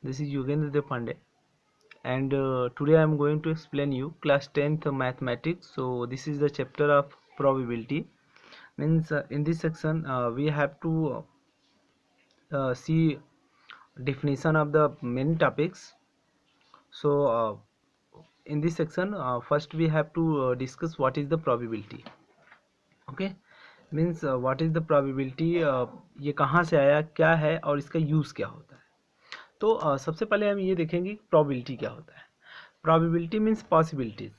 This is Yogendra Depande, and today I am going to explain you class 10th mathematics. So this is the chapter of probability. Means in this section we have to see definition of the many topics. So in this section first we have to discuss what is the probability. Okay, means what is the probability, ये कहाँ से आया, क्या है और इसका use क्या होता है. तो सबसे पहले हम ये देखेंगे प्रोबेबिलिटी क्या होता है. Probability means possibilities.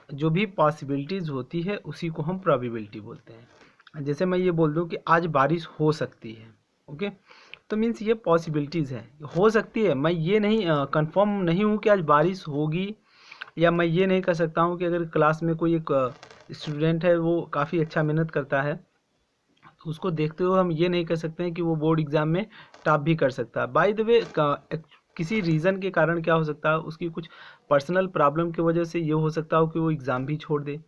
जो भी पॉसिबिलिटीज़ होती है उसी को हम प्रोबेबिलिटी बोलते हैं. जैसे मैं ये बोल दूँ कि आज बारिश हो सकती है, ओके, तो मीन्स ये पॉसिबिलिटीज़ है, हो सकती है. मैं ये नहीं कंफर्म नहीं हूँ कि आज बारिश होगी, या मैं ये नहीं कर सकता हूँ कि अगर क्लास में कोई एक स्टूडेंट है वो काफ़ी अच्छा मेहनत करता है, उसको देखते हुए हम ये नहीं कर सकते हैं कि वो बोर्ड एग्ज़ाम में टॉप भी कर सकता है. बाय द वे किसी रीज़न के कारण क्या हो सकता है, उसकी कुछ पर्सनल प्रॉब्लम की वजह से ये हो सकता हो कि वो एग्ज़ाम भी छोड़ दे.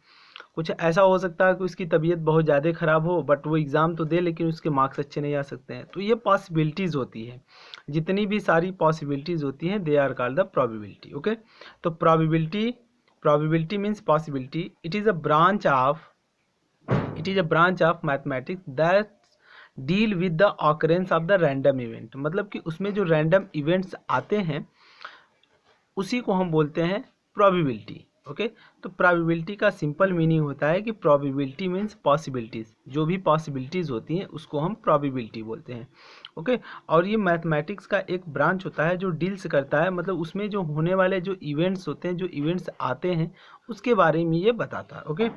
कुछ ऐसा हो सकता है कि उसकी तबीयत बहुत ज़्यादा ख़राब हो, बट वो एग्ज़ाम तो दे लेकिन उसके मार्क्स अच्छे नहीं आ सकते हैं. तो ये पॉसिबिलिटीज़ होती है. जितनी भी सारी पॉसिबिलिटीज़ होती हैं they are called the probability. Okay, तो probability means possibility. It is a branch of mathematics that deal with the occurrence of the random event. मतलब कि उसमें जो रैंडम इवेंट्स आते हैं उसी को हम बोलते हैं प्रोबेबिलिटी. ओके, तो प्रोबेबिलिटी का सिंपल मीनिंग होता है कि प्रोबेबिलिटी मीन्स पॉसिबिलिटीज़. जो भी पॉसिबिलिटीज़ होती हैं उसको हम प्रोबेबिलिटी बोलते हैं. ओके, और ये मैथमेटिक्स का एक ब्रांच होता है जो डील्स करता है, मतलब उसमें जो होने वाले जो इवेंट्स होते हैं, जो इवेंट्स आते हैं उसके बारे में ये बताता है. Okay,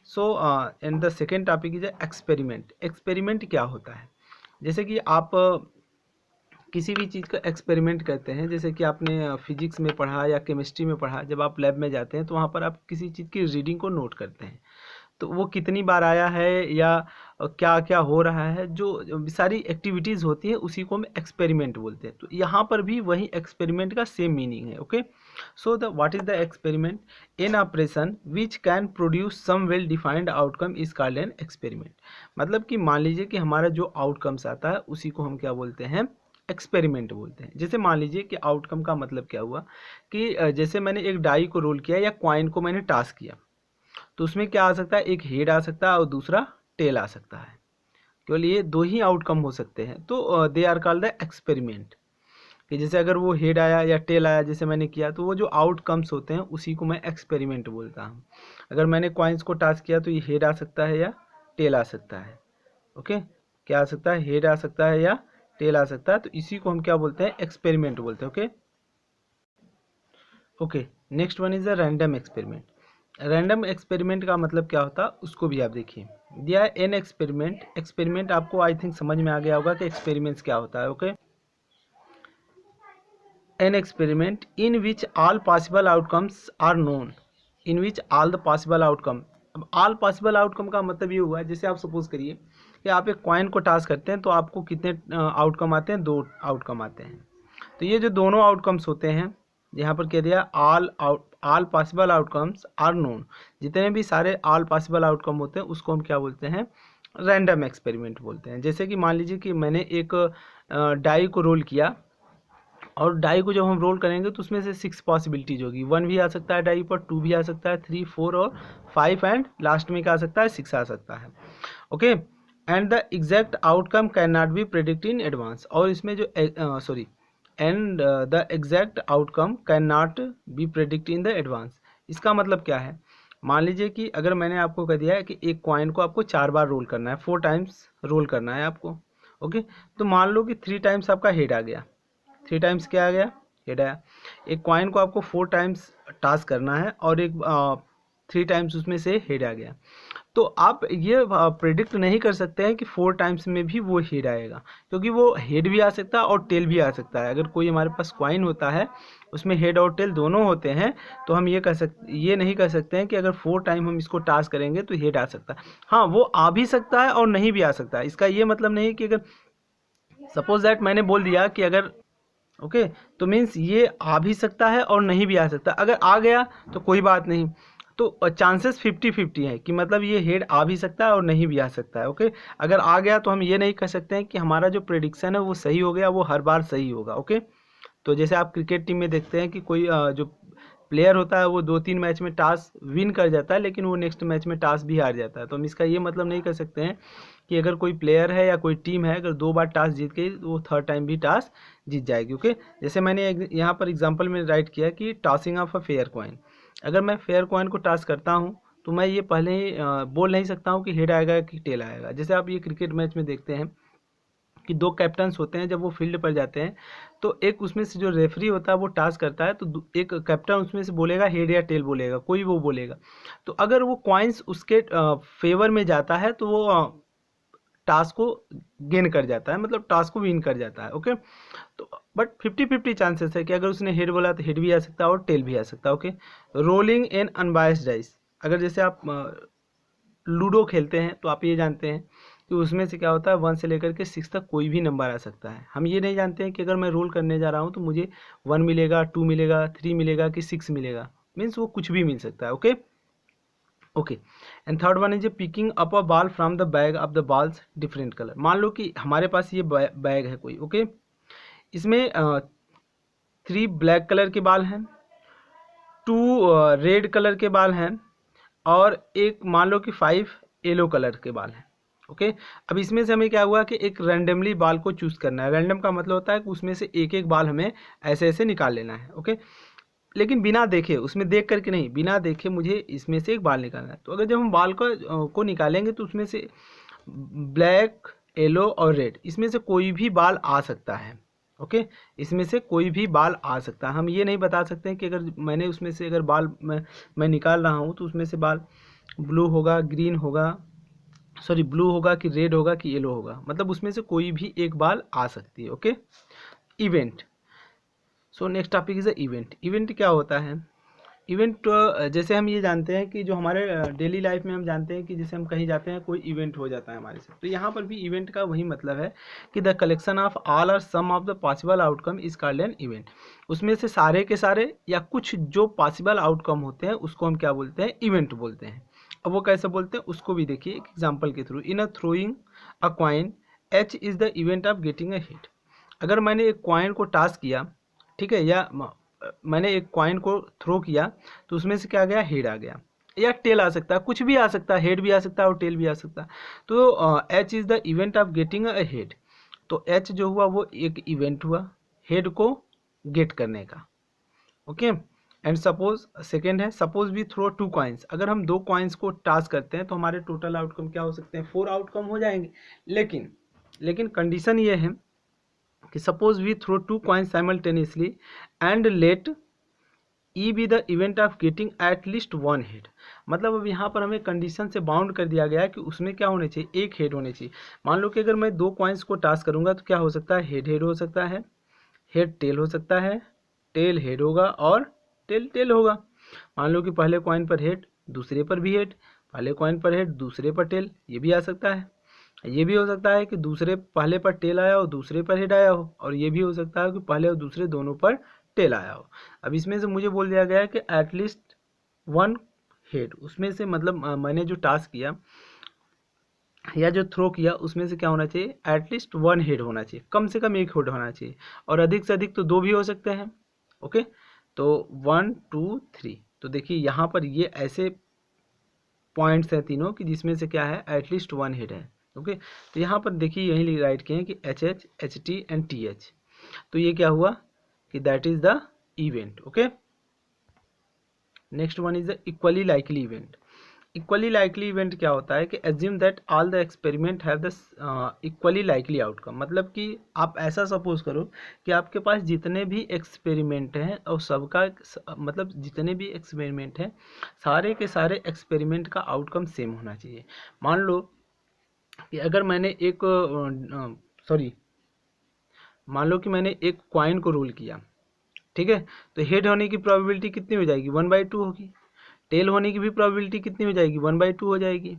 so and the second topic is experiment. Experiment क्या होता है, जैसे कि आप किसी भी चीज़ का एक्सपेरिमेंट करते हैं. जैसे कि आपने फिजिक्स में पढ़ा या केमिस्ट्री में पढ़ा, जब आप लैब में जाते हैं तो वहाँ पर आप किसी चीज़ की रीडिंग को नोट करते हैं. तो वो कितनी बार आया है या क्या क्या हो रहा है, जो सारी एक्टिविटीज़ होती है उसी को हम एक्सपेरिमेंट बोलते हैं. तो यहाँ पर भी वही एक्सपेरिमेंट का सेम मीनिंग है. Okay, so the what is the experiment. An operation which can produce some well defined outcome is called an experiment. मतलब कि मान लीजिए कि हमारा जो आउटकम्स आता है उसी को हम क्या बोलते हैं, एक्सपेरिमेंट बोलते हैं. जैसे मान लीजिए कि आउटकम का मतलब क्या हुआ कि जैसे मैंने एक डाई को रोल किया या कॉइन को मैंने टॉस किया, तो उसमें क्या आ सकता है, एक हेड आ सकता है और दूसरा टेल आ सकता है. केवल ये दो ही आउटकम हो सकते हैं. तो they are called the experiment. कि जैसे अगर वो हेड आया या टेल आया जैसे मैंने किया, तो वो जो आउटकम्स होते हैं उसी को मैं एक्सपेरिमेंट बोलता हूँ. अगर मैंने कॉइन्स को टॉस किया तो ये हेड आ सकता है या टेल आ सकता है. ओके, क्या आ सकता है, हेड आ सकता है या टेल आ सकता है. तो इसी को हम क्या बोलते हैं, एक्सपेरिमेंट बोलते हैं. Okay okay, next one is a random experiment. Random experiment का मतलब क्या होता है उसको भी आप देखिए. दिया है एन एक्सपेरिमेंट. एक्सपेरिमेंट आपको आई थिंक समझ में आ गया होगा कि एक्सपेरिमेंट्स क्या होता है. Okay, an experiment in which all possible outcomes are known. In which all the possible outcome. अब ऑल पॉसिबल आउटकम का मतलब ये हुआ है, जैसे आप सपोज करिए कि आप एक कॉइन को टॉस करते हैं तो आपको कितने आउटकम आते हैं, दो आउटकम आते हैं. तो ये जो दोनों आउटकम्स होते हैं, यहाँ पर कह दिया all possible outcomes are known. जितने भी सारे ऑल पॉसिबल आउटकम होते हैं उसको हम क्या बोलते हैं, रैंडम एक्सपेरिमेंट बोलते हैं. जैसे कि मान लीजिए कि मैंने एक डाई को रोल किया, और डाई को जब हम रोल करेंगे तो उसमें से 6 पॉसिबिलिटीज होगी. 1 भी आ सकता है डाई पर, 2 भी आ सकता है, 3, 4 और 5, एंड लास्ट में क्या आ सकता है, 6 आ सकता है. Okay, and the exact outcome can not be predict in advance. और इसमें जो and the exact outcome can not be predict in the advance. इसका मतलब क्या है, मान लीजिए कि अगर मैंने आपको कह दिया है कि एक कॉइन को आपको 4 बार रोल करना है, 4 टाइम्स रोल करना है आपको. ओके, तो मान लो कि 3 टाइम्स आपका हेड आ गया. 3 टाइम्स क्या आ गया, हेड आया. एक कॉइन को आपको 4 टाइम्स टॉस करना है और एक 3 टाइम्स उसमें से हेड आ गया. तो आप ये प्रेडिक्ट नहीं कर सकते हैं कि 4 टाइम्स में भी वो हेड आएगा, क्योंकि वो हेड भी आ सकता है और टेल भी आ सकता है. अगर कोई हमारे पास कॉइन होता है उसमें हेड और टेल दोनों होते हैं, तो हम ये नहीं कर सकते हैं कि अगर 4 टाइम हम इसको टॉस करेंगे तो हेड आ सकता है. हाँ, वो आ भी सकता है और नहीं भी आ सकता है. इसका ये मतलब नहीं कि अगर सपोज दैट मैंने बोल दिया कि अगर ओके, तो मीन्स ये आ भी सकता है और नहीं भी आ सकता. अगर आ गया तो कोई बात नहीं, तो चांसेस 50-50 है कि मतलब ये हेड आ भी सकता है और नहीं भी आ सकता है. ओके, अगर आ गया तो हम ये नहीं कह सकते हैं कि हमारा जो प्रेडिक्शन है वो सही हो गया, वो हर बार सही होगा. ओके, तो जैसे आप क्रिकेट टीम में देखते हैं कि कोई जो प्लेयर होता है वो 2-3 मैच में टॉस विन कर जाता है, लेकिन वो नेक्स्ट मैच में टॉस भी हार जाता है। तो हम इसका ये मतलब नहीं कर सकते हैं कि अगर कोई प्लेयर है या कोई टीम है अगर 2 बार टॉस जीत गई तो वो थर्ड टाइम भी टॉस जीत जाएगी। ओके, जैसे मैंने यहाँ पर एग्जाम्पल में राइट किया कि tossing of a fair coin. अगर मैं फेयर कॉइन को टॉस करता हूँ तो मैं ये पहले ही बोल नहीं सकता हूँ कि हेड आएगा कि टेल आएगा। जैसे आप ये क्रिकेट मैच में देखते हैं कि 2 कैप्टन्स होते हैं, जब वो फील्ड पर जाते हैं तो एक उसमें से जो रेफरी होता है वो टॉस करता है, तो एक कैप्टन उसमें से बोलेगा हेड या टेल बोलेगा, कोई वो बोलेगा। तो अगर वो कॉइन्स उसके फेवर में जाता है तो वो टॉस को गेन कर जाता है, मतलब टॉस को विन कर जाता है। ओके, तो बट 50-50 चांसेस है कि अगर उसने हेड बोला तो हेड भी आ सकता है और टेल भी आ सकता है। Okay, rolling N unbiased dice. अगर जैसे आप लूडो खेलते हैं तो आप ये जानते हैं कि उसमें से क्या होता है 1 से लेकर के 6 तक कोई भी नंबर आ सकता है। हम ये नहीं जानते हैं कि अगर मैं रोल करने जा रहा हूँ तो मुझे 1 मिलेगा, 2 मिलेगा, 3 मिलेगा कि 6 मिलेगा, मीन्स वो कुछ भी मिल सकता है। Okay okay, and third one is picking up a ball from the bag of the balls different colour. मान लो कि हमारे पास ये बैग है कोई। ओके, इसमें 3 ब्लैक कलर के बाल हैं, 2 रेड कलर के बाल हैं और एक मान लो कि 5 येलो कलर के बाल हैं। ओके, अब इसमें से हमें क्या हुआ कि एक रैंडमली बाल को चूज करना है। रैंडम का मतलब होता है कि उसमें से एक एक बाल हमें ऐसे ऐसे निकाल लेना है। ओके, लेकिन बिना देखे, उसमें देख करके नहीं, बिना देखे मुझे इसमें से एक बाल निकालना है। तो अगर जब हम बाल को निकालेंगे तो उसमें से ब्लैक, येलो और रेड, इसमें से कोई भी बाल आ सकता है। ओके, इसमें से कोई भी बाल आ सकता है। हम ये नहीं बता सकते हैं कि अगर मैंने उसमें से अगर बाल मैं निकाल रहा हूँ तो उसमें से बाल ब्लू होगा, ग्रीन होगा, सॉरी ब्लू होगा कि रेड होगा कि येलो होगा, मतलब उसमें से कोई भी एक बाल आ सकती है। Okay, event. So next topic is a event. Event क्या होता है? इवेंट जैसे हम ये जानते हैं कि जो हमारे डेली लाइफ में हम जानते हैं कि जैसे हम कहीं जाते हैं कोई इवेंट हो जाता है हमारे साथ, तो यहाँ पर भी इवेंट का वही मतलब है कि द कलेक्शन ऑफ ऑल और sum of the possible outcome is called an event. उसमें से सारे के सारे या कुछ जो पॉसिबल आउटकम होते हैं उसको हम क्या बोलते हैं? इवेंट बोलते हैं। अब वो कैसे बोलते हैं उसको भी देखिए एक एग्जाम्पल के through. In a throwing a coin H is the event of getting a hit. अगर मैंने एक कॉइन को टॉस किया, ठीक है, या मैंने एक कॉइन को थ्रो किया तो उसमें से क्या गया? हेड आ गया या टेल आ सकता है, कुछ भी आ सकता है, हेड भी आ सकता है और टेल भी आ सकता है। तो H is the event of getting a head. तो एच जो हुआ वो एक इवेंट हुआ हेड को गेट करने का। ओके, एंड सपोज सेकेंड है, सपोज वी थ्रो 2 कॉइन्स। अगर हम 2 कॉइन्स को टास्क करते हैं तो हमारे टोटल आउटकम क्या हो सकते हैं? 4 आउटकम हो जाएंगे। लेकिन कंडीशन ये है कि suppose we throw 2 coins simultaneously and let E be the event of getting at least 1 head. मतलब अब यहाँ पर हमें कंडीशन से बाउंड कर दिया गया है कि उसमें क्या होने चाहिए? एक हेड होने चाहिए। मान लो कि अगर मैं 2 कॉइन्स को टास्क करूंगा तो क्या हो सकता है? हेड हेड हो सकता है, हेड टेल हो सकता है, टेल हेड होगा और टेल टेल होगा। मान लो कि पहले कॉइन पर हेड, दूसरे पर भी हेड, पहले कॉइन पर हेड, दूसरे पर टेल, ये भी आ सकता है। ये भी हो सकता है कि दूसरे पहले पर टेल आया हो, दूसरे पर हेड आया हो, और ये भी हो सकता है कि पहले और दूसरे दोनों पर टेल आया हो। अब इसमें से मुझे बोल दिया गया है कि एटलीस्ट 1 हेड, उसमें से मतलब मैंने जो टास्क किया या जो थ्रो किया उसमें से क्या होना चाहिए? एटलीस्ट 1 हेड होना चाहिए, कम से कम एक हेड होना चाहिए, और अधिक से अधिक तो 2 भी हो सकते हैं। ओके, तो 1 2 3, तो देखिए यहाँ पर ये ऐसे पॉइंट्स हैं तीनों कि जिसमें से क्या है? एटलीस्ट 1 हेड है। ओके, तो यहाँ पर देखिए यही राइट किए हैं कि H H, H T and T H. तो ये क्या हुआ कि that is the event. Okay, next one is the equally likely event. Equally likely event क्या होता है कि assume that all the experiment have the equally likely outcome. मतलब कि आप ऐसा सपोज करो कि आपके पास जितने भी एक्सपेरिमेंट हैं और सबका मतलब जितने भी एक्सपेरिमेंट हैं सारे के सारे एक्सपेरिमेंट का आउटकम सेम होना चाहिए। मान लो कि अगर मैंने एक मान लो कि मैंने एक कॉइन को रोल किया, ठीक है, तो हेड होने की प्रोबेबिलिटी कितनी हो जाएगी? 1/2 होगी। टेल होने की भी प्रोबेबिलिटी कितनी हो जाएगी? 1/2 हो जाएगी।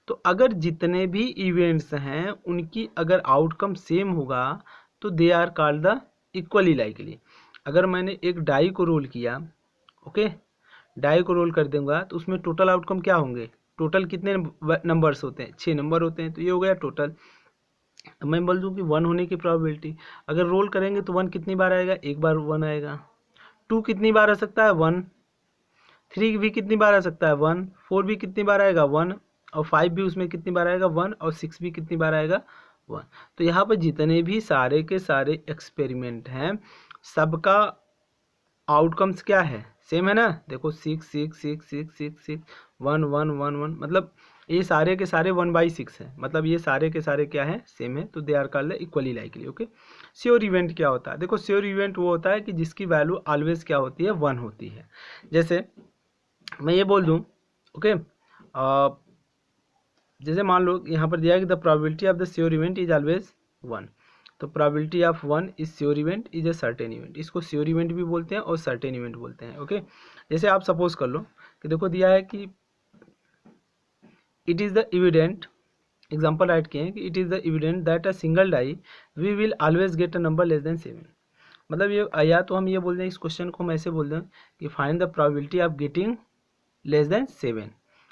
तो अगर जितने भी इवेंट्स हैं उनकी अगर आउटकम सेम होगा तो they are called the equally likely. अगर मैंने एक डाई को रोल किया, ओके, डाई को रोल कर दूंगा तो उसमें टोटल आउटकम क्या होंगे? टोटल कितने नंबर्स होते हैं? 6 नंबर होते हैं, तो ये हो गया टोटल। मैं बोल दूँ कि 1 होने की प्रोबेबिलिटी, अगर रोल करेंगे तो 1 कितनी बार आएगा, एक बार 1 आएगा। 2 कितनी बार आ सकता है, 1। 3 भी कितनी बार आ सकता है, 1। 4 भी कितनी बार आएगा, 1। और 5 भी उसमें कितनी बार आएगा, 1। और 6 भी कितनी बार आएगा, 1। तो यहाँ पर जितने भी सारे के सारे एक्सपेरिमेंट हैं, सबका आउटकम्स क्या है, सेम है ना। देखो 6 6 6 6 6 6 1 1 1 1, मतलब ये सारे के सारे 1/6 है, मतलब ये सारे के सारे क्या है, सेम है। तो they are called equally likely. Okay, sure event क्या होता है, देखो श्योर इवेंट वो होता है कि जिसकी वैल्यू ऑलवेज क्या होती है, 1 होती है। जैसे मैं ये बोल दूं, ओके, जैसे मान लो यहाँ पर दिया है कि the probability of the sure event is always 1। तो probability of 1 is sure event is a certain event. इसको श्योर इवेंट भी बोलते हैं और सर्टेन इवेंट बोलते हैं। ओके, जैसे आप सपोज कर लो कि देखो दिया है कि it is the evident, example write किए हैं कि it is the evident that a single die we will always get a number less than 7। मतलब ये, या तो हम ये बोल दें, इस क्वेश्चन को हम ऐसे बोल दें कि find the probability of getting less than 7।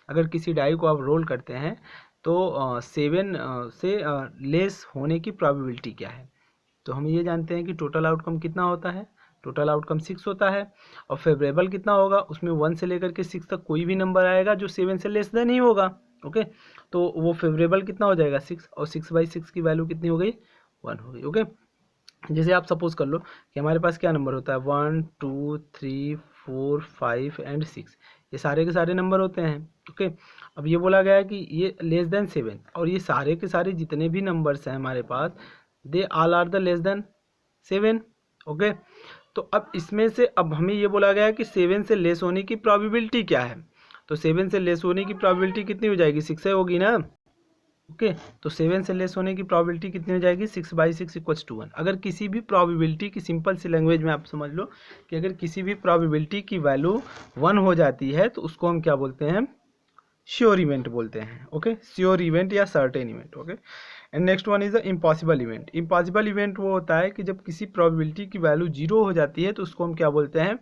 अगर किसी डाई को आप रोल करते हैं तो 7 से लेस होने की प्रोबेबिलिटी क्या है। तो हम ये जानते हैं कि टोटल आउटकम कितना होता है, टोटल आउटकम 6 होता है। और फेवरेबल कितना होगा, उसमें 1 से लेकर के 6 तक कोई भी नंबर आएगा जो 7 से लेस देन ही होगा। ओके, तो वो फेवरेबल कितना हो जाएगा, 6। और 6/6 की वैल्यू कितनी हो गई, 1 हो गई। ओके, जैसे आप सपोज कर लो कि हमारे पास क्या नंबर होता है, 1 2 3 4 5 एंड 6, ये सारे के सारे नंबर होते हैं। ओके, अब ये बोला गया है कि ये लेस देन 7, और ये सारे के सारे जितने भी नंबर्स हैं हमारे पास, they all are the less than 7। Okay, तो अब इसमें से अब हमें ये बोला गया है कि 7 से लेस होने की प्रोबेबिलिटी क्या है। तो 7 से लेस होने की प्रोबेबिलिटी कितनी हो जाएगी, 6 होगी ना। ओके, तो 7 से लेस होने की प्रोबेबिलिटी कितनी हो जाएगी, 6/6 इक्वल्स टू 1। अगर किसी भी प्रोबेबिलिटी की, सिंपल सी लैंग्वेज में आप समझ लो कि अगर किसी भी प्रोबेबिलिटी की वैल्यू 1 हो जाती है तो उसको हम क्या बोलते हैं, श्योर इवेंट बोलते हैं। ओके, श्योर इवेंट या certain event. Okay, and next one is the impossible event. Impossible event वो होता है कि जब किसी प्रोबेबिलिटी की वैल्यू 0 हो जाती है तो उसको हम क्या बोलते हैं,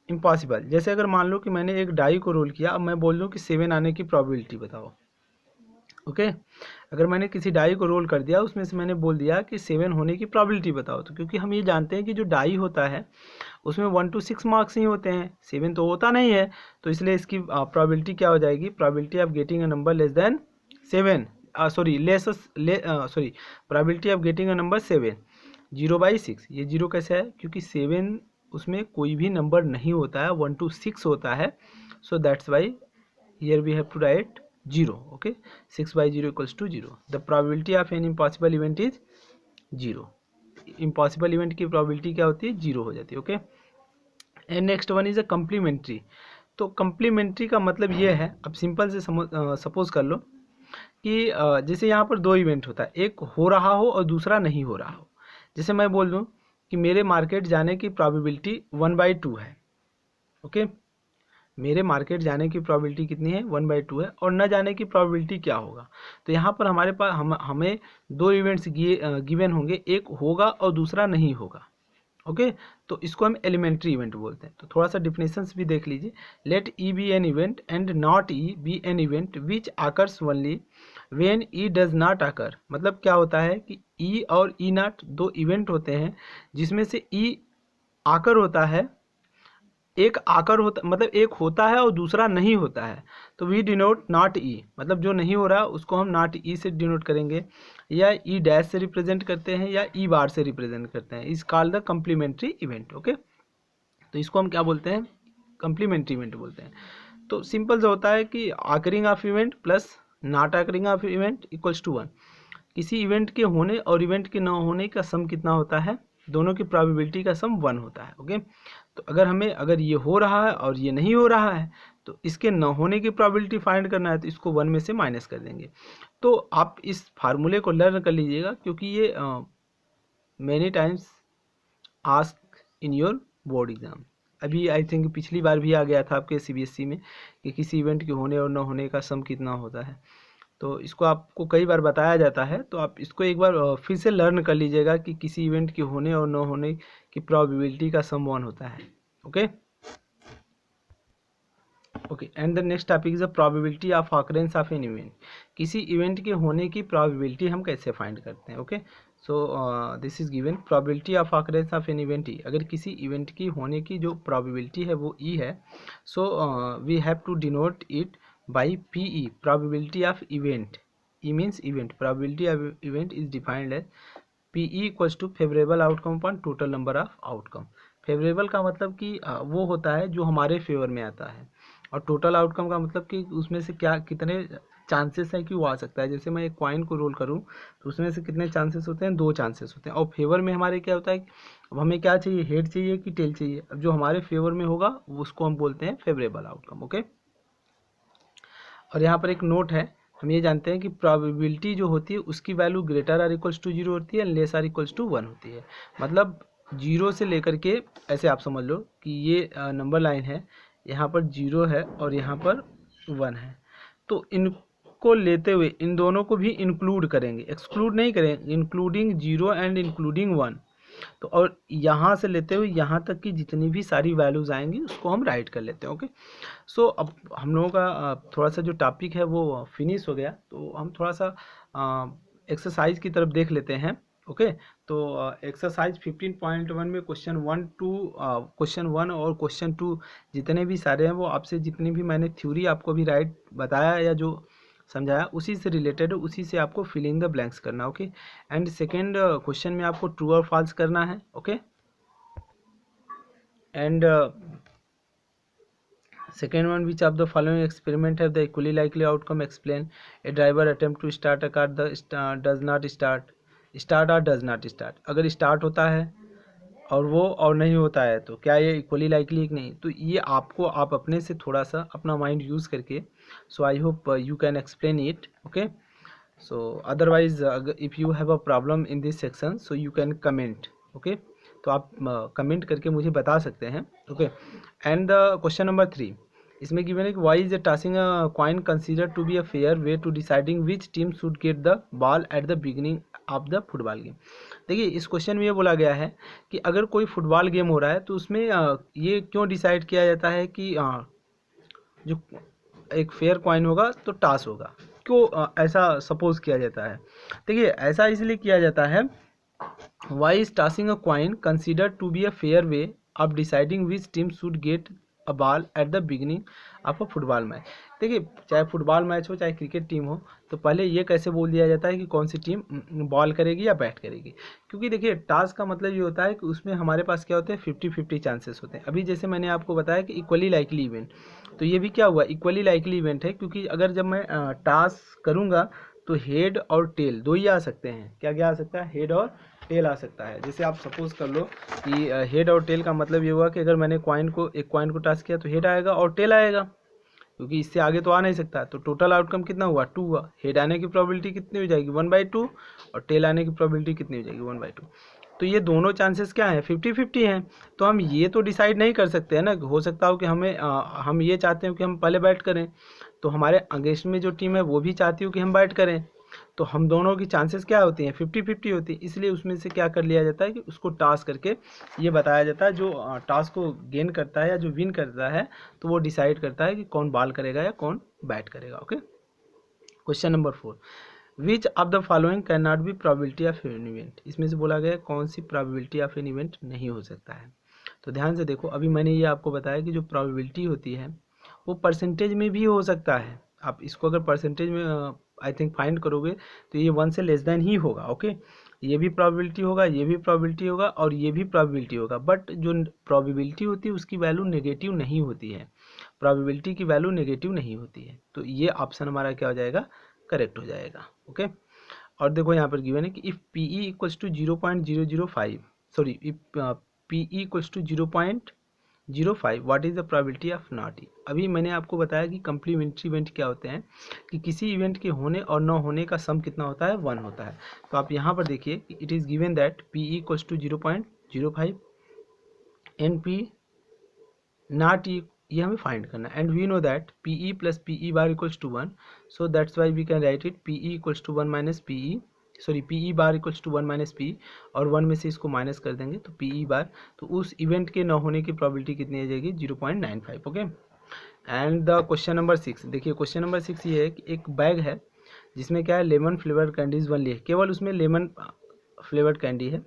इम्पॉसिबल। जैसे अगर मान लो कि मैंने एक डाई को रोल किया, अब मैं बोल दूं कि 7 आने की प्रोबेबिलिटी बताओ। ओके, अगर मैंने किसी डाई को रोल कर दिया, उसमें से मैंने बोल दिया कि 7 होने की प्रोबेबिलिटी बताओ, तो क्योंकि हम ये जानते हैं कि जो डाई होता है उसमें 1 to 6 मार्क्स ही होते हैं, 7 तो होता नहीं है, तो इसलिए इसकी प्रोबेबिलिटी क्या हो जाएगी, probability of getting a number less than 7, probability of getting a number 7, 0/6। ये 0 कैसे है, क्योंकि 7 उसमें कोई भी नंबर नहीं होता है, 1 to 6 होता है। So that's why here we have to write 0। Okay, 6/0 equals to 0। The probability of an impossible event is 0। Impossible event की प्रोबेबिलिटी क्या होती है, 0 हो जाती है। Okay, and next one is a complementary. तो कम्प्लीमेंट्री का मतलब ये है, अब सिंपल से सपोज कर लो कि जैसे यहाँ पर 2 इवेंट होता है, एक हो रहा हो और दूसरा नहीं हो रहा हो। जैसे मैं बोल दूँ कि मेरे मार्केट जाने की प्रोबेबिलिटी 1/2 है। ओके, मेरे मार्केट जाने की प्रोबेबिलिटी कितनी है, 1/2 है, और न जाने की प्रोबेबिलिटी क्या होगा। तो यहाँ पर हमारे पास हमें 2 इवेंट्स गिवन होंगे, एक होगा और दूसरा नहीं होगा। ओके, तो इसको हम एलिमेंट्री इवेंट बोलते हैं। तो थोड़ा सा डिफिनेशंस भी देख लीजिए। Let E be an event and not E be an event which occurs only when E does not occur. मतलब क्या होता है कि ई और ई नॉट 2 इवेंट होते हैं, जिसमें से ई आकर होता है, एक आकर होता, मतलब एक होता है और दूसरा नहीं होता है। तो वी डिनोट नॉट ई, मतलब जो नहीं हो रहा उसको हम नॉट ई से डिनोट करेंगे, या ई डैश से रिप्रेजेंट करते हैं, या ई बार से रिप्रेजेंट करते हैं। Is called the complementary event. Okay, तो इसको हम क्या बोलते हैं, कम्प्लीमेंट्री इवेंट बोलते हैं। तो सिंपल से होता है कि occurring of event plus not occurring of event equals to 1। किसी इवेंट के होने और इवेंट के ना होने का सम कितना होता है, दोनों की प्रोबेबिलिटी का सम 1 होता है। ओके, तो अगर ये हो रहा है और ये नहीं हो रहा है, तो इसके न होने की प्रोबेबिलिटी फाइंड करना है, तो इसको 1 में से माइनस कर देंगे। तो आप इस फार्मूले को लर्न कर लीजिएगा, क्योंकि ये many times ask in your board exam. अभी आई थिंक पिछली बार भी आ गया था आपके सीबीएसई में कि किसी इवेंट के होने और न होने का सम कितना होता है। तो इसको आपको कई बार बताया जाता है, तो आप इसको एक बार फिर से लर्न कर लीजिएगा कि किसी इवेंट के होने और न होने की प्रोबेबिलिटी का सम 1 होता है। Okay, okay, and the next topic is the probability of occurrence of an event. किसी इवेंट के होने की प्रोबेबिलिटी हम कैसे फाइंड करते हैं। Okay, so this is given probability of occurrence of an event E. अगर किसी इवेंट की होने की जो प्रोबेबिलिटी है वो ई है, so we have to denote it by P E, probability of event. E means event, probability of event is defined as P E equals to favourable outcome upon total number of outcome. Favourable का मतलब कि वो होता है जो हमारे favour में आता है, और टोटल आउटकम का मतलब कि उसमें से क्या कितने चांसेस हैं कि वो आ सकता है। जैसे मैं एक कॉइन को रोल करूं तो उसमें से कितने चांसेस होते हैं, 2 चांसेस होते हैं। और फेवर में हमारे क्या होता है, अब हमें क्या चाहिए, हेड चाहिए कि टेल चाहिए। अब जो हमारे फेवर में होगा उसको हम बोलते हैं फेवरेबल आउटकम। ओके, और यहाँ पर एक नोट है, हम ये जानते हैं कि प्रोबेबिलिटी जो होती है उसकी value greater or equals to 0 होती है, लेस आर इक्वल्स टू 1 होती है। मतलब 0 से लेकर के, ऐसे आप समझ लो कि ये नंबर लाइन है, यहाँ पर 0 है और यहाँ पर 1 है। तो इनको लेते हुए इन दोनों को भी इंक्लूड करेंगे, एक्सक्लूड नहीं करेंगे, इंक्लूडिंग 0 एंड इंक्लूडिंग 1। तो और यहाँ से लेते हुए यहाँ तक की जितनी भी सारी वैल्यूज़ आएंगी उसको हम राइट कर लेते हैं। ओके, सो अब हम लोगों का थोड़ा सा जो टॉपिक है वो फिनिश हो गया, तो हम थोड़ा सा एक्सरसाइज की तरफ देख लेते हैं। ओके, तो एक्सरसाइज 15.1 में क्वेश्चन 1 और क्वेश्चन 2 जितने भी सारे हैं वो आपसे, जितनी भी मैंने थ्योरी आपको भी राइट बताया या जो समझाया उसी से रिलेटेड है, उसी से आपको फिल इन द ब्लैंक्स करना। ओके, एंड सेकेंड क्वेश्चन में आपको ट्रू और फॉल्स करना है। Okay, and second one, which of the following experiment have the equally likely outcome? Explain. A driver attempt to start a car, the does not start or does not start। अगर start होता है और वो और नहीं होता है तो क्या ये इक्वली लाइकली है कि नहीं। तो ये आपको, आप अपने से थोड़ा सा अपना माइंड यूज़ करके, so I hope you can explain it. Okay, so otherwise if you have a problem in this section so you can comment. Okay, तो आप कमेंट करके मुझे बता सकते हैं। Okay, and the question number 3, इसमें given है कि why is the tossing a coin consider to be a fair way to deciding which team should get the ball at the beginning of the football game. देखिए, इस question में ये बोला गया है कि अगर कोई फुटबॉल गेम हो रहा है तो उसमें ये क्यों डिसाइड किया जाता है कि जो एक फेयर कॉइन होगा तो टॉस होगा, क्यों ऐसा सपोज किया जाता है। देखिए, ऐसा इसलिए किया जाता है, why is tossing a coin consider to be a fair way of deciding which team should get a ball at the beginning of a football match. देखिए, चाहे फुटबॉल मैच हो चाहे क्रिकेट टीम हो, तो पहले ये कैसे बोल दिया जाता है कि कौन सी टीम बॉल करेगी या बैट करेगी। क्योंकि देखिए, टॉस का मतलब ये होता है कि उसमें हमारे पास क्या होते हैं, 50-50 चांसेस होते हैं। अभी जैसे मैंने आपको बताया कि इक्वली लाइकली इवेंट, तो ये भी क्या हुआ, इक्वली लाइकली इवेंट है। क्योंकि अगर जब मैं टॉस करूँगा तो हेड और टेल दो ही आ सकते हैं। क्या क्या आ सकता है, हेड और टेल आ सकता है। जैसे आप सपोज कर लो कि हेड और टेल का मतलब ये हुआ कि अगर मैंने एक कॉइन को टॉस किया तो हेड आएगा और टेल आएगा, क्योंकि इससे आगे तो आ नहीं सकता। तो टोटल आउटकम कितना हुआ, 2 हुआ। हेड आने की प्रोबेबिलिटी कितनी हो जाएगी, 1/2, और टेल आने की प्रोबेबिलिटी कितनी हो जाएगी, 1/2। तो ये दोनों चांसेस क्या हैं, 50-50 हैं। तो हम ये तो डिसाइड नहीं कर सकते हैं ना, हो सकता हो कि हम ये चाहते हो कि हम पहले बैट करें, तो हमारे अगेंस्ट में जो टीम है वो भी चाहती हो कि हम बैट करें, तो हम दोनों की चांसेस क्या होती हैं, 50-50 होती है। इसलिए उसमें से क्या कर लिया जाता है कि उसको टास करके ये बताया जाता है, जो टास को गेन करता है या जो विन करता है तो वो डिसाइड करता है कि कौन बॉल करेगा या कौन बैट करेगा। Okay, question number 4, which of the following can not be probability of an event. इसमें से बोला गया कौन सी प्रोबेबिलिटी ऑफ एन इवेंट नहीं हो सकता है। तो ध्यान से देखो, अभी मैंने ये आपको बताया कि जो प्रोबेबिलिटी होती है वो परसेंटेज में भी हो सकता है। आप इसको अगर परसेंटेज में आई थिंक फाइंड करोगे तो ये 1 से लेस देन ही होगा। ओके, ये भी प्रोबेबिलिटी होगा, ये भी प्रोबेबिलिटी होगा और ये भी प्रोबेबिलिटी होगा, बट जो प्रोबेबिलिटी होती है उसकी वैल्यू नेगेटिव नहीं होती है, प्रोबेबिलिटी की वैल्यू नेगेटिव नहीं होती है। तो ये ऑप्शन हमारा क्या हो जाएगा, करेक्ट हो जाएगा। ओके, और देखो यहाँ पर गिवन है कि if P E equals to 0.005, sorry, if P E equals to 0.05 what is the probability of not E. अभी मैंने आपको बताया कि कम्प्लीमेंट्री इवेंट क्या होते हैं, कि किसी इवेंट के होने और न होने का सम कितना होता है, 1 होता है। तो आप यहाँ पर देखिए, it is given that P E equals to 0.05 and P not E, ये हमें फाइंड करना है। And we know that P E plus P E bar equals to 1, so that's why we can write it P E equals to 1 minus P E, sorry P E bar equals to 1 minus P, और 1 में से इसको minus कर देंगे तो P E बार, तो उस event के न होने की प्रोबेबिलिटी कितनी आ जाएगी, 0.95। Okay, and the question number 6, देखिए क्वेश्चन नंबर 6 ये है कि एक बैग है जिसमें क्या है, लेमन फ्लेवर्ड कैंडीज ओनली है, केवल उसमें लेमन फ्लेवर्ड कैंडी है।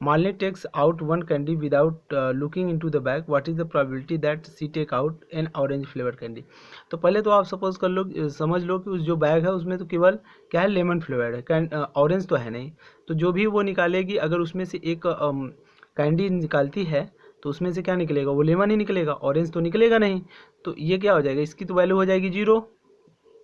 Malini takes out one candy without looking into the bag, what is the probability that she take out an orange flavoured candy. तो पहले तो आप सपोज कर लो, समझ लो कि उस जो बैग है उसमें तो केवल क्या है, लेमन फ्लेवर्ड है, ऑरेंज तो है नहीं। तो जो भी वो निकालेगी, अगर उसमें से एक कैंडी निकालती है तो उसमें से क्या निकलेगा, वो लेमन ही निकलेगा, ऑरेंज तो निकलेगा नहीं। तो ये क्या हो जाएगा, इसकी तो वैल्यू हो जाएगी 0,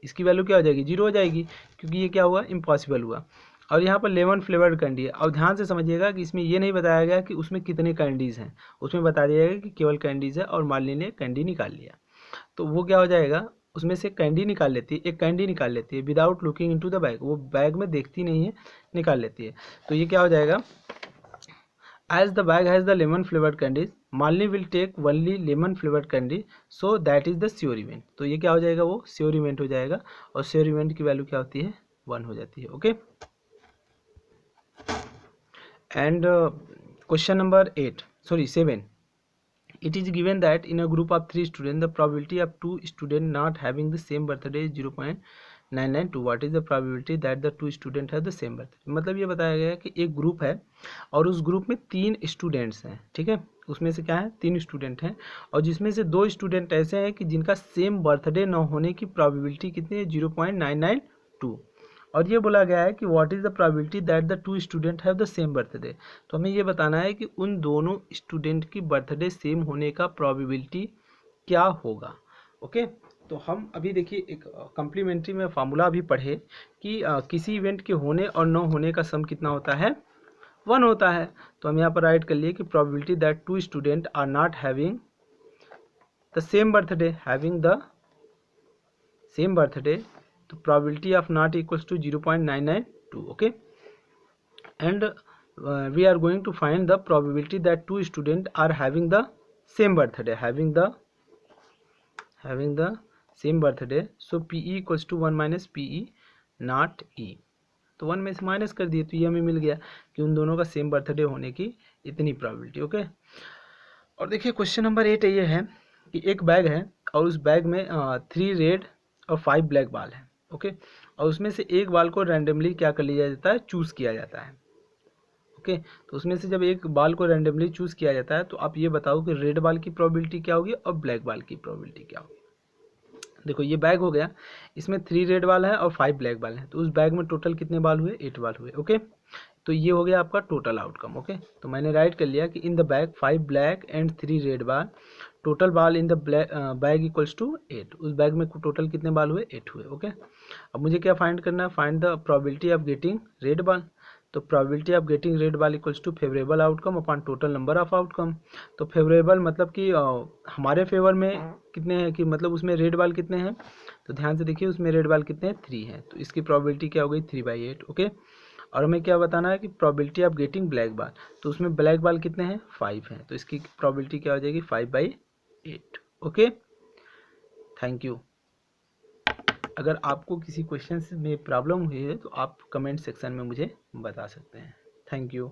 इसकी वैल्यू क्या हो जाएगी, 0 हो जाएगी, क्योंकि ये क्या हुआ, इम्पॉसिबल हुआ। और यहाँ पर लेमन फ्लेवर्ड कैंडी है। और ध्यान से समझिएगा कि इसमें ये नहीं बताया गया कि उसमें कितने कैंडीज़ हैं, उसमें बता दिया गया कि केवल कैंडीज़ है और मालिनी ने कैंडी निकाल लिया। तो वो क्या हो जाएगा, उसमें से कैंडी निकाल लेती है, एक कैंडी निकाल लेती है without looking into the bag, वो बैग में देखती नहीं है, निकाल लेती है। तो ये क्या हो जाएगा, as the bag has the lemon flavored candies, Malini will take only lemon flavored candy, so that is the sure event। तो ये क्या हो जाएगा, वो sure event हो जाएगा, और sure event की वैल्यू क्या होती है, 1 हो जाती है। Okay, and question number 7, it is given that in a group of 3 students the probability of 2 students not having the same birthday is 0.992, what is the probability that the 2 students have the same birthday। मतलब ये बताया गया है कि एक group है और उस ग्रुप में 3 स्टूडेंट्स हैं, ठीक है, उसमें से क्या है, 3 स्टूडेंट हैं, और जिसमें से 2 स्टूडेंट ऐसे हैं कि जिनका सेम बर्थडे न होने की प्रोबेबिलिटी कितनी है, 0.992। और ये बोला गया है कि what is the probability that the 2 student have the same birthday. तो हमें ये बताना है कि उन दोनों स्टूडेंट की बर्थडे सेम होने का प्रोबेबिलिटी क्या होगा। ओके, तो हम अभी देखिए एक कम्प्लीमेंट्री में फार्मूला अभी पढ़े कि किसी इवेंट के होने और न होने का सम कितना होता है, 1 होता है। तो हम यहाँ पर राइट कर लिए कि probability that 2 student are not having the same birthday, तो probability of not equals to 0.992। okay, and we are going to find the probability that 2 students are having the same birthday, having the same birthday, so PE equals to 1 minus PE not E। तो 1 में से minus कर दिए तो ये हमें मिल गया कि उन दोनों का सेम बर्थडे होने की इतनी प्रोबेबिलिटी। ओके, और देखिए क्वेश्चन नंबर 8 ये है कि एक बैग है और उस बैग में 3 रेड और 5 ब्लैक बाल है। ओके, और उसमें से एक बाल को रैंडमली क्या कर लिया जाता है, चूज़ किया जाता है। ओके, तो उसमें से जब एक बाल को रैंडमली चूज़ किया जाता है तो आप ये बताओ कि रेड बाल की प्रोबेबिलिटी क्या होगी और ब्लैक बाल की प्रोबेबिलिटी क्या होगी। देखो ये बैग हो गया, इसमें 3 रेड बाल है और 5 ब्लैक बाल है, तो उस बैग में टोटल कितने बाल हुए, 8 बाल हुए। ओके, तो ये हो गया आपका टोटल आउटकम। ओके, तो मैंने राइट कर लिया कि in the bag 5 black and 3 red ball, total ball in the bag equals to 8। उस बैग में टोटल कितने बाल हुए, 8 हुए। ओके, अब मुझे क्या फाइंड करना है, find the probability of getting red ball. तो probability of getting red ball equals to favourable outcome upon total number of outcome. तो फेवरेबल मतलब कि हमारे फेवर में कितने हैं, कि मतलब उसमें रेड बाल कितने हैं, तो ध्यान से देखिए उसमें रेड बाल कितने हैं, 3 हैं, तो इसकी प्रोबेबिलिटी क्या हो गई, 3/8। ओके, और हमें क्या बताना है कि प्रोबेबिलिटी ऑफ गेटिंग ब्लैक बाल, तो उसमें ब्लैक बाल कितने हैं, 5 हैं, तो इसकी प्रोबेबिलिटी क्या हो जाएगी, 5/8। Okay, thank you. अगर आपको किसी क्वेश्चन में प्रॉब्लम हुई है तो आप कमेंट सेक्शन में मुझे बता सकते हैं। Thank you.